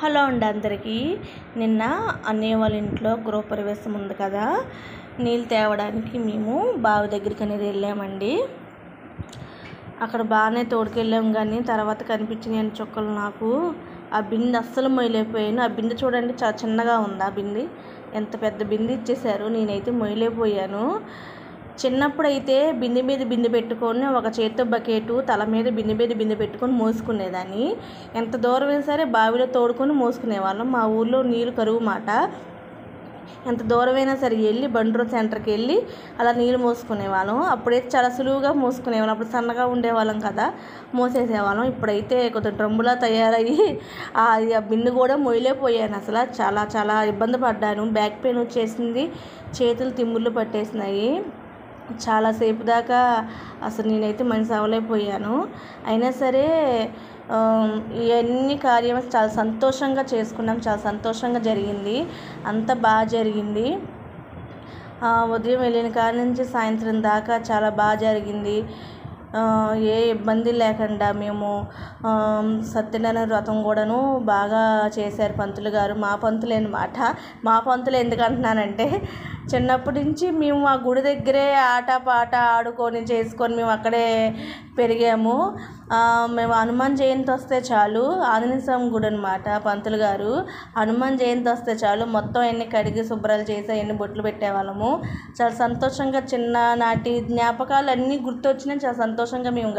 Hello అండి అందరికీ. నిన్న అన్నయ్య వాళ్ళ ఇంట్లో గృహప్రవేశం ఉంది కదా, నీళ్ళు తేవడానికి మేము బావి దగ్గరికి అనేది వెళ్ళామండి. అక్కడ బాగానే తోడుకెళ్ళాము, కానీ తర్వాత కనిపించినాయి చుక్కలు. నాకు ఆ బిందె అస్సలు మొయ్యలేకపోయాను. ఆ బిందె చూడండి, చాలా చిన్నగా ఉంది. ఆ బిందె ఎంత పెద్ద బిందె ఇచ్చేసారు, నేనైతే మొయ్యలేకపోయాను. చిన్నప్పుడు అయితే బిందె మీద బిందె పెట్టుకొని ఒక చేత్తో బకెటు, తల మీద బిందె పెట్టుకొని మోసుకునేదాన్ని. ఎంత దూరం అయినా సరే బావిలో తోడుకొని మోసుకునేవాళ్ళం. మా ఊళ్ళో నీళ్ళు కరువు మాట. ఎంత దూరమైనా సరే వెళ్ళి బండ్రో సెంటర్కి వెళ్ళి అలా నీళ్ళు మోసుకునేవాళ్ళం. అప్పుడైతే చాలా సులువుగా మోసుకునేవాళ్ళం. అప్పుడు సన్నగా ఉండేవాళ్ళం కదా, మోసేసేవాళ్ళం. ఇప్పుడైతే కొద్దిగా డ్రమ్ములా తయారయ్యి ఆ బిందె కూడా మొయ్యలేకపోయాను. అసలు చాలా చాలా ఇబ్బంది పడ్డాను. బ్యాక్ పెయిన్ వచ్చేసింది, చేతులు తిమ్ముళ్ళు పట్టేసినాయి. చాలాసేపు దాకా అసలు నేనైతే మనిషి అవ్వలేకపోయాను. అయినా సరే ఇవన్నీ కార్యక్రమాలు చాలా సంతోషంగా చేసుకున్నాం. చాలా సంతోషంగా జరిగింది, అంతా బాగా జరిగింది. ఉదయం వెళ్ళిన కాడి నుంచి సాయంత్రం దాకా చాలా బాగా జరిగింది. ఏ ఇబ్బంది లేకుండా మేము సత్యనారాయణ వ్రతం కూడాను బాగా చేశారు పంతులు గారు. మా పంతులే అన్నమాట. మా పంతులు ఎందుకు అంటున్నానంటే, చిన్నప్పటి నుంచి మేము ఆ గుడి దగ్గరే ఆట పాట ఆడుకొని చేసుకొని మేము అక్కడే పెరిగాము. మేము హనుమాన్ జయంతి వస్తే చాలు, ఆంజనేయ స్వామి గుడి అనమాట పంతులు గారు. హనుమాన్ జయంతి వస్తే చాలు మొత్తం అన్ని కడిగి శుభ్రాలు చేసి అన్ని బొట్లు పెట్టేవాళ్ళము. చాలా సంతోషంగా చిన్ననాటి జ్ఞాపకాలు అన్నీ గుర్తొచ్చినాయి. చాలా సంతోషంగా మేము